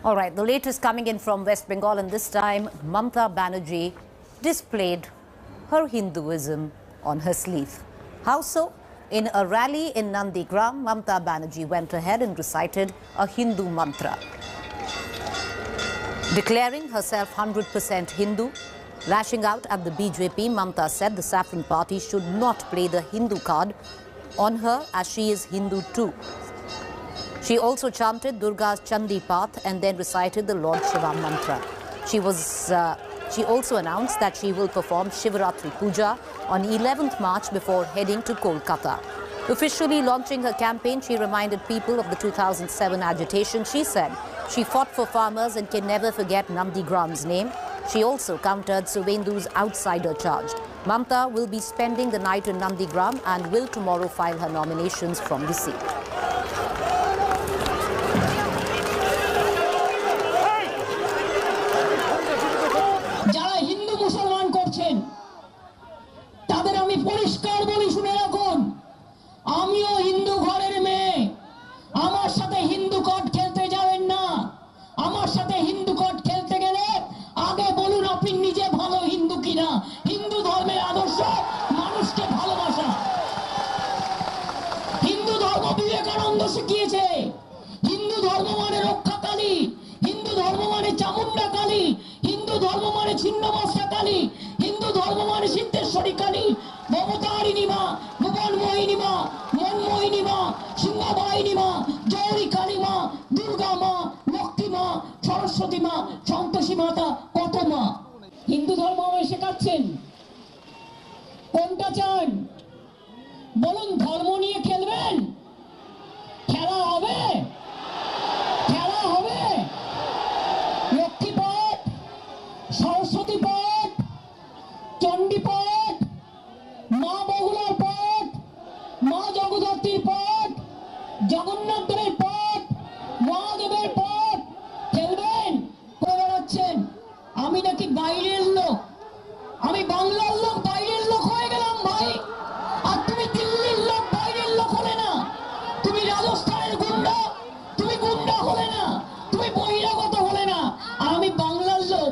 All right, the latest coming in from West Bengal, and this time Mamata Banerjee displayed her Hinduism on her sleeve. How so? In a rally in Nandigram, Mamata Banerjee went ahead and recited a Hindu mantra. Declaring herself 100% Hindu, lashing out at the BJP, Mamata said the Saffron Party should not play the Hindu card on her as she is Hindu too. She also chanted Durga's Chandi Path and then recited the Lord Shiva mantra. She also announced that she will perform Shivaratri Puja on 11th March before heading to Kolkata. Officially launching her campaign, she reminded people of the 2007 agitation. She said she fought for farmers and can never forget Nandigram's name. She also countered Suvendu's outsider charge. Mamata will be spending the night in Nandigram and will tomorrow file her nominations from the seat. আমিও হিন্দু ঘরের মেয়ে আমার সাথে Hindu code খেলতে যাবেন না আমার সাথে হিন্দু কোড খেলতে গেলে আগে বলুন আপনি নিজে ভালো হিন্দু কিনা হিন্দু ধর্মের আদর্শ মানুষকে ভালোবাসা হিন্দু ধর্ম বিবেকানন্দ শিখিয়েছে হিন্দু ধর্ম মানে রক্ষাকালী হিন্দু ধর্ম মানে চামুন্ডা কালী হিন্দু ধর্ম মানে ছিন্নমস্তা কালী হিন্দু ধর্ম মানে সিদ্ধেশ্বরী কালী মমতারিণী মা ভুবনমোহিনী মা মনমোহিনী মা সিংহবাহিনী মা গৌরী কালী মা দুর্গা মা লক্ষ্মী মা সরস্বতী মা সন্তোষী মাতা কত মা হিন্দু ধর্ম আমায় শেখাচ্ছেন কোনটা চান বলুন ধর্ম নিয়ে খেলবেন খেলা হবে খেলা হবে লক্ষ্মী পাঠ সরস্বতী পাঠ চণ্ডী পাঠ মা বগুলার পাঠ মা জগদ্ধাত্রীর পাঠ জগন্নাথ দেবের পাঠ মহাদেবের পাঠ খেলবেন করে বেড়াচ্ছেন আমি নাকি বাইরের লোক আমি বাংলার লোক বাইরের লোক হয়ে গেলাম ভাই আর তুমি দিল্লির লোক বাইরের লোক হলে না তুমি রাজস্থানের গুন্ডা তুমি গুন্ডা হলে না তুমি বহিরাগত হলে না আর আমি বাংলার লোক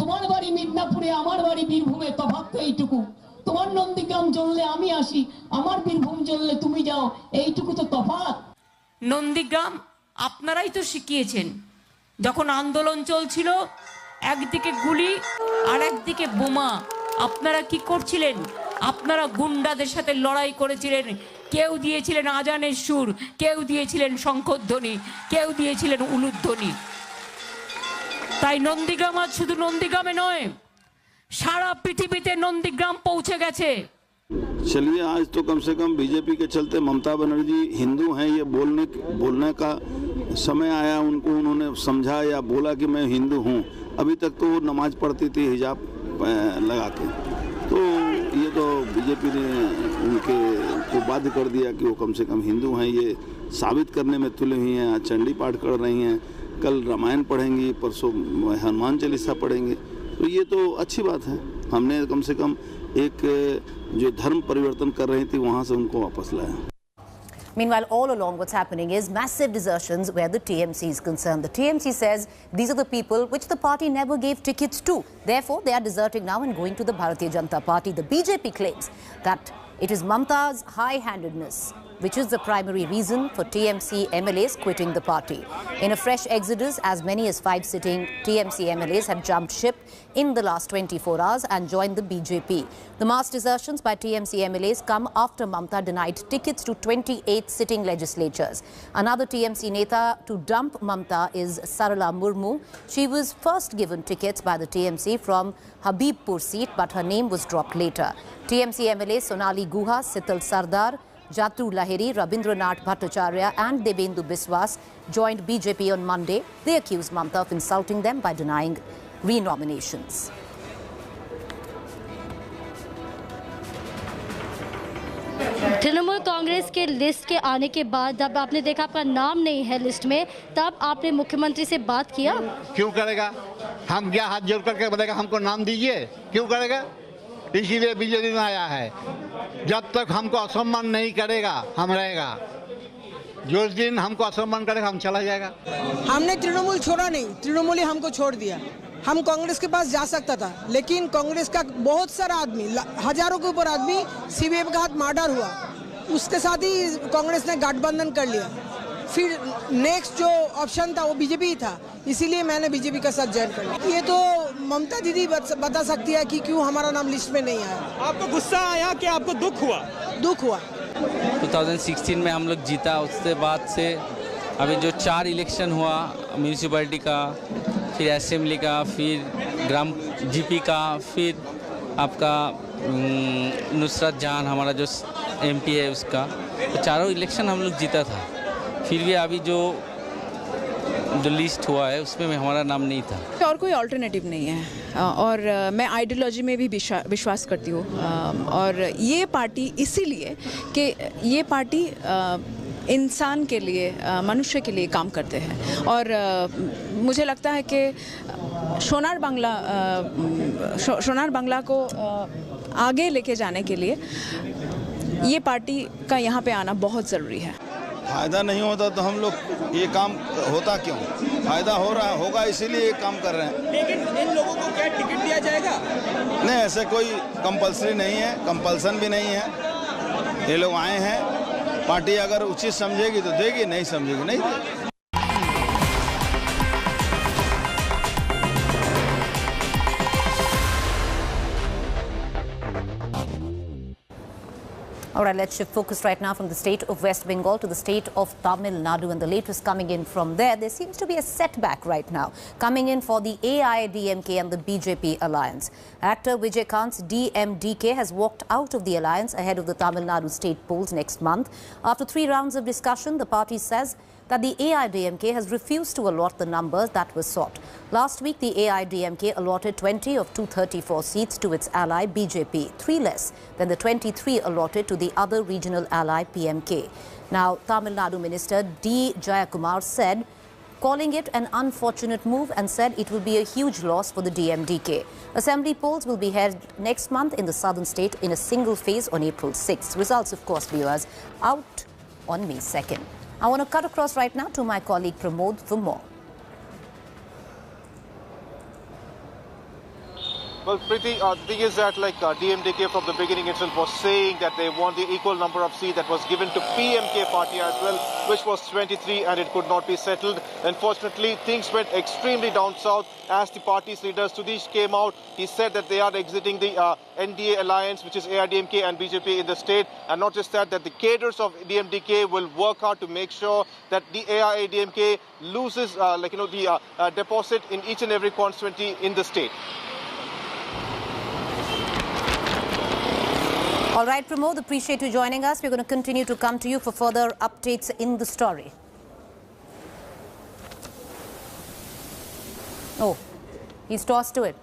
তোমার বাড়ি মিদনাপুরে আমার বাড়ি বীরভূমে তফাৎ তো এইটুকু তোমার নন্দীগ্রাম জ্বললে আমি আসি আমার বীরভূম জ্বললে তুমি যাও এইটুকু তো তফাৎ নন্দীগ্রাম আপনারাই তো শিখিয়েছেন যখন আন্দোলন চলছিল একদিকে গুলি আর একদিকে বোমা আপনারা কি করছিলেন আপনারা গুন্ডাদের সাথে লড়াই করেছিলেন কেউ দিয়েছিলেন আজানের সুর কেউ দিয়েছিলেন শঙ্খধ্বনি কেউ দিয়েছিলেন উলুধ্বনি তাই নন্দীগ্রাম আজ শুধু নন্দীগ্রামে নয় सारा पृथ्वी ते नंदीग्राम पहुंचे गए। चलिए आज तो कम से कम बीजेपी के चलते ममता बनर्जी हिंदू हैं ये बोलने का समय आया उनको उन्होंने समझा या बोला कि मैं हिंदू हूँ। अभी तक तो वो नमाज पढ़ती थी हिजाब लगा के तो ये तो बीजेपी ने उनके को बाध्य कर दिया कि वो कम से कम हिंदू हैं ये साबित करने में तुले हुई हैं। आज चंडी पाठ कर रही हैं कल रामायण पढ़ेंगी परसों हनुमान चालीसा पढ़ेंगे तो ये तो अच्छी बात है। हमने कम से कम एक जो धर्म परिवर्तन कर रही थी वहाँ से उनको वापस लाया। Meanwhile, all along what's happening is massive desertions where the TMC is concerned. The TMC says these are the people which the party never gave tickets to. Therefore, they are deserting now and going to the Bharatiya Janata Party. The BJP claims that it is Mamata's high-handedness which is the primary reason for TMC MLAs quitting the party. In a fresh exodus, as many as 5 sitting TMC MLAs have jumped ship in the last 24 hours and joined the BJP. The mass desertions by TMC MLAs come after Mamata denied tickets to 28 sitting legislatures. Another TMC neta to dump Mamata is Sarala Murmu. She was first given tickets by the TMC from Habibpur seat, but her name was dropped later. TMC MLAs Sonali Guha, Sital Sardar, Jatru Lahiri, Rabindranath Bhattacharya and Debendu Biswas joined BJP on Monday. They accused Mamata of insulting them by denying re-nominations. Trinamool Congress के list के आने के बाद जब आपने देखा आपका नाम नहीं है लिस्ट में तब आपने मुख्यमंत्री से बात किया? क्यों करेगा हम क्या हाथ जोड़ करके बोलेगा हमको नाम दीजिए क्यों करेगा इसीलिए बीजेपी में आया है जब तक हमको असम्मान नहीं करेगा हम रहेगा जो दिन हमको असम्मान करेगा हम चला जाएगा। हमने तृणमूल छोड़ा नहीं, तृणमूल ही हमको छोड़ दिया। हम कांग्रेस के पास जा सकता था, लेकिन कांग्रेस का बहुत सारा आदमी, हजारों के ऊपर आदमी सीबीआई के हाथ मर्डर हुआ, उसके साथ ही कांग्रेस ने गठबंधन कर लिया। फिर नेक्स्ट जो ऑप्शन था वो बीजेपी था, इसीलिए मैंने बीजेपी का साथ ज्वाइन कर लिया। ये तो ममता दीदी बता सकती है कि क्यों हमारा नाम लिस्ट में नहीं आया। आपको गुस्सा आया कि आपको दुख हुआ? दुख हुआ। 2016 में हम लोग जीता, उसके बाद से अभी जो 4 इलेक्शन हुआ, म्यूनिसिपैलिटी का, फिर असेंबली का, फिर ग्राम जीपी का, फिर आपका नुसरत जान हमारा जो एमपी है उसका, तो चारों इलेक्शन हम लोग जीता था। फिर भी अभी जो लिस्ट हुआ है उसमें हमारा नाम नहीं था। और कोई ऑल्टरनेटिव नहीं है, और मैं आइडियोलॉजी में भी विश्वास करती हूँ, और ये पार्टी इसीलिए कि ये पार्टी इंसान के लिए, मनुष्य के लिए काम करते हैं। और मुझे लगता है कि सोनार बांग्ला को आगे लेके जाने के लिए ये पार्टी का यहाँ पे आना बहुत ज़रूरी है। फायदा नहीं होता तो हम लोग ये काम होता क्यों? फायदा हो रहा होगा इसीलिए ये काम कर रहे हैं। लेकिन इन लोगों को क्या टिकट दिया जाएगा? नहीं, ऐसे कोई कंपल्सरी नहीं है, कंपल्सन भी नहीं है। ये लोग आए हैं, पार्टी अगर उचित समझेगी तो देगी, नहीं समझेगी नहीं देगी। All right, let's shift focus right now from the state of West Bengal to the state of Tamil Nadu, and the latest coming in from there. There seems to be a setback right now coming in for the AIADMK and the BJP alliance. Actor Vijay Kant's DMDK has walked out of the alliance ahead of the Tamil Nadu state polls next month. After 3 rounds of discussion, the party says that the AIADMK has refused to allot the numbers that were sought. Last week, the AIADMK allotted 20 of 234 seats to its ally BJP, 3 less than the 23 allotted to the other regional ally PMK. Now, Tamil Nadu Minister D. Jayakumar said, calling it an unfortunate move, and said it will be a huge loss for the DMDK. Assembly polls will be held next month in the southern state in a single phase on April 6th. Results, of course, viewers, out on May 2nd. I want to cut across right now to my colleague Pramod for more. Well, Preeti, the thing is that DMDK from the beginning itself was saying that they want the equal number of seats that was given to PMK party as well, which was 23, and it could not be settled. Unfortunately, things went extremely down south as the party's leader Sudesh came out. He said that they are exiting the NDA alliance, which is AIADMK and BJP in the state, and not just that the cadres of DMDK will work hard to make sure that the AIADMK loses the deposit in each and every constituency in the state. All right, Pramod, appreciate you joining us. We're going to continue to come to you for further updates in the story. Oh, he's tossed to it.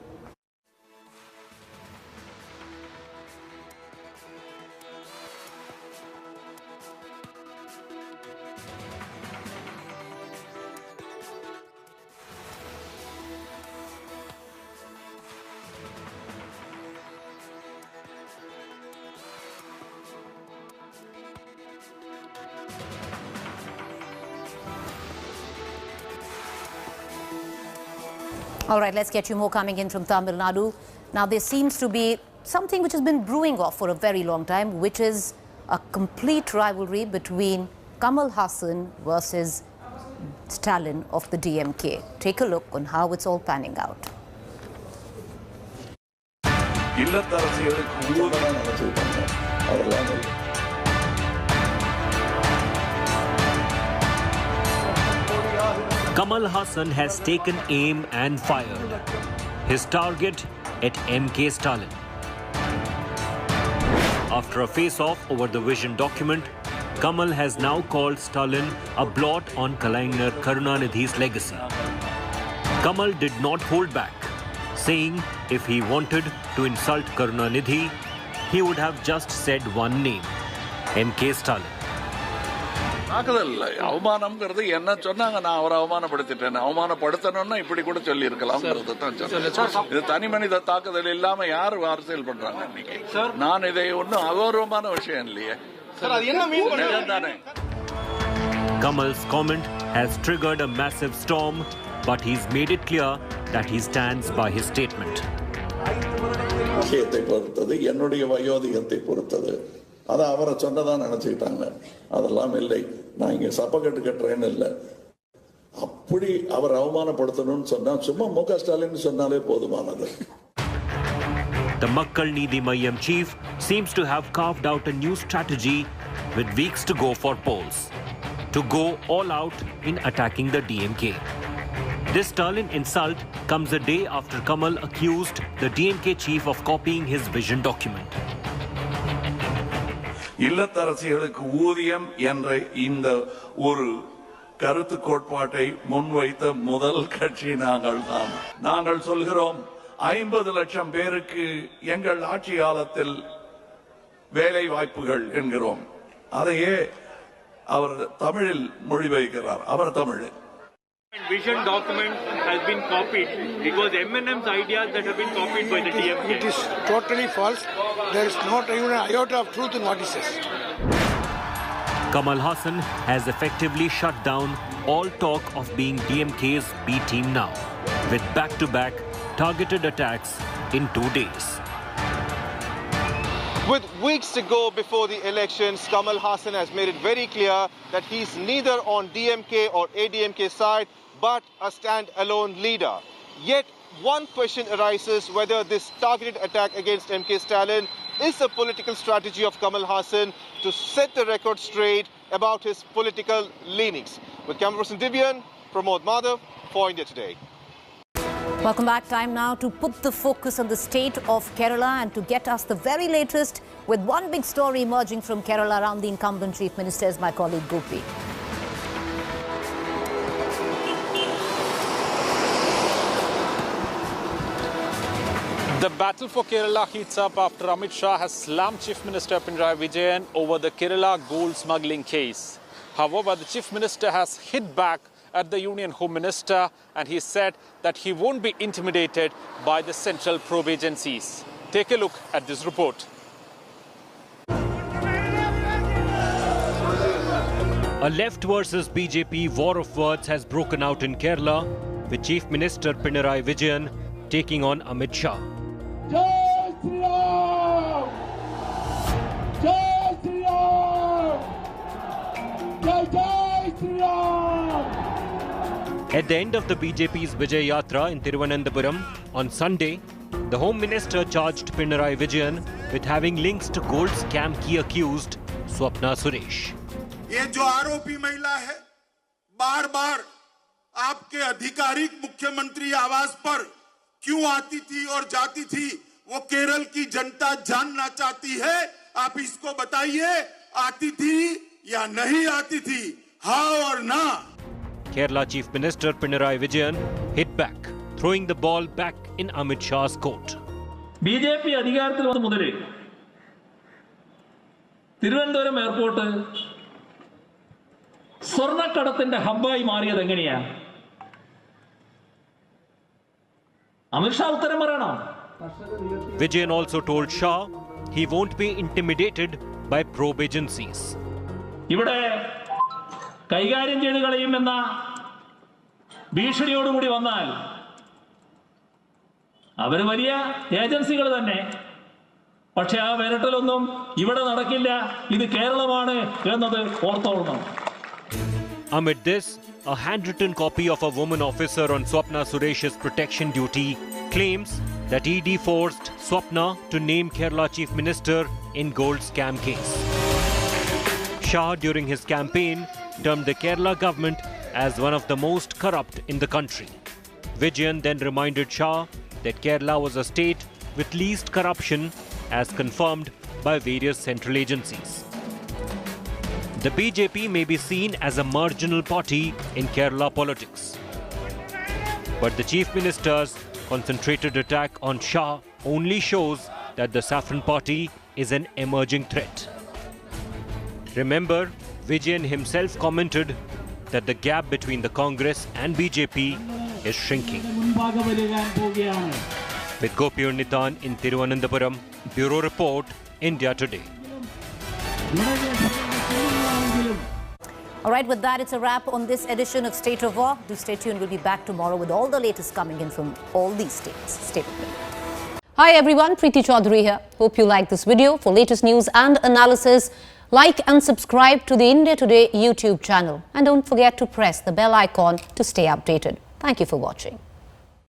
All right, let's get you more coming in from Tamil Nadu. Now, there seems to be something which has been brewing off for a very long time, which is a complete rivalry between Kamal Hassan versus Stalin of the DMK. Take a look on how it's all panning out. Kamal Hassan has taken aim and fired. His target at MK Stalin. After a face-off over the vision document, Kamal has now called Stalin a blot on Kalaignar Karunanidhi's legacy. Kamal did not hold back, saying if he wanted to insult Karunanidhi, he would have just said one name, MK Stalin. அவமானம்ங்கிறது என்ன சொன்னாங்க, நான் அவரை அவமானப்படுத்திட்டேன், அவமானப்படுத்தணும்னா இப்படி கூட சொல்லி இருக்கலாம். இது தனி மனித தாக்குதல் இல்லாம யாரு அரசியல் பண்றாங்க இன்னைக்கு? நான் இதை ஒன்னும் அகௌரவமான விஷயம் இல்லையே. தானே Kamal's comment has triggered a massive storm, but he's made it clear that he stands by his statement. என்னுடைய வயோதிகத்தை பொறுத்தது அதை அவரை சொன்னதான் நினைச்சுக்கிட்டாங்க. அதெல்லாம் இல்லை. நான் இங்க சப்பக்கட்டு கட்டுறேன்னு இல்லை. அப்படி அவர் அவமானப்படுத்தணும்னு சொன்னா சும்மா முக ஸ்டாலின் சொன்னாலே போதுமானது. The Makkal Needhi Mayyam chief seems to have carved out a new strategy with weeks to go for polls, to go all out in attacking the DMK. This Stalin insult comes a day after Kamal accused the DMK chief of copying his vision document. இல்லத்தரசிகளுக்கு ஊதியம் என்ற இந்த ஒரு கருத்து கோட்பாட்டை முன்வைத்த முதல் கட்சி நாங்கள் தான். நாங்கள் சொல்கிறோம் 50 லட்சம் பேருக்கு எங்கள் ஆட்சி காலத்தில் வேலை வாய்ப்புகள் என்கிறோம். அதையே அவர் தமிழில் மொழிபெயர்க்கிறார். அவர் தமிழில் Vision document has been copied. It was M&M's ideas that have been copied by the DMK. It is totally false. There is not even an iota of truth in what he says. Kamal Hassan has effectively shut down all talk of being DMK's B team now, with back-to-back targeted attacks in 2 days. With weeks to go before the elections, Kamal Hassan has made it very clear that he's neither on DMK or ADMK side, but a stand-alone leader. Yet, one question arises whether this targeted attack against MK Stalin is a political strategy of Kamal Hassan to set the record straight about his political leanings. With camera person Divyan, Pramod Madhav for India Today. Welcome back. Time now to put the focus on the state of Kerala and to get us the very latest with one big story emerging from Kerala around the incumbent Chief Minister is my colleague Gopi. The battle for Kerala heats up after Amit Shah has slammed Chief Minister Pinarayi Vijayan over the Kerala gold smuggling case. However, the Chief Minister has hit back at the Union Home Minister and he said that he won't be intimidated by the central probe agencies. Take a look at this report. A left versus BJP war of words has broken out in Kerala, with Chief Minister Pinarayi Vijayan taking on Amit Shah. Jai Shri Ram! Jai Shri Ram! Jai Shri Ram! At the end of the BJP's Vijay Yatra in Thiruvananthapuram on Sunday, the Home Minister charged Pinarayi Vijayan with having links to gold scam key accused Swapna Suresh. ये जो आरोपी महिला है बार-बार आपके आधिकारिक मुख्यमंत्री आवास पर क्यों आती थी और जाती थी, वो केरल की जनता जानना चाहती है. आप इसको बताइए, आती थी या नहीं आती थी, हाँ और ना. Kerala Chief Minister Pinarayi Vijayan hit back, throwing the ball back in Amit Shah's court. BJP അധികാരത്തിൽ വന്ന മുതൽ തിരുവനന്തപുരം എയർപോർട്ട് സ്വർണ്ണക്കടത്തിന്റെ ഹബ്ബായി മാറിയത് എങ്ങനെയാ? Amit Shah ഉത്തരം പറയണം. Vijayan also told Shah he won't be intimidated by probe agencies. ഇവിടെ കൈകാര്യം ചെയ്ത് കളയുമെന്ന ഭീഷണിയോടുകൂടി വന്നാൽ അവർ വലിയ ഏജൻസികൾ തന്നെ. പക്ഷെ ആ വിരട്ടലൊന്നും ഇവിടെ നടക്കില്ല. ഇത് കേരളമാണ് എന്നത് ഓർത്തോളണം. Amid this, a handwritten copy of a woman officer on Swapna Suresh's protection duty claims that ED forced Swapna to name Kerala Chief Minister in gold scam case. Shah, during his campaign, termed the Kerala government as one of the most corrupt in the country. Vijayan then reminded Shah that Kerala was a state with least corruption as confirmed by various central agencies. The BJP may be seen as a marginal party in Kerala politics. But the Chief Minister's concentrated attack on Shah only shows that the Saffron Party is an emerging threat. Remember, Vijayan himself commented that the gap between the Congress and BJP is shrinking. With Gopi Unnithan in Thiruvananthapuram, Bureau Report, India Today. All right, with that, it's a wrap on this edition of State of War. Do stay tuned. We'll be back tomorrow with all the latest coming in from all these states. Stay with me. Hi everyone, Preeti Chaudhary here. Hope you like this video. For latest news and analysis, like and subscribe to the India Today YouTube channel. And don't forget to press the bell icon to stay updated. Thank you for watching.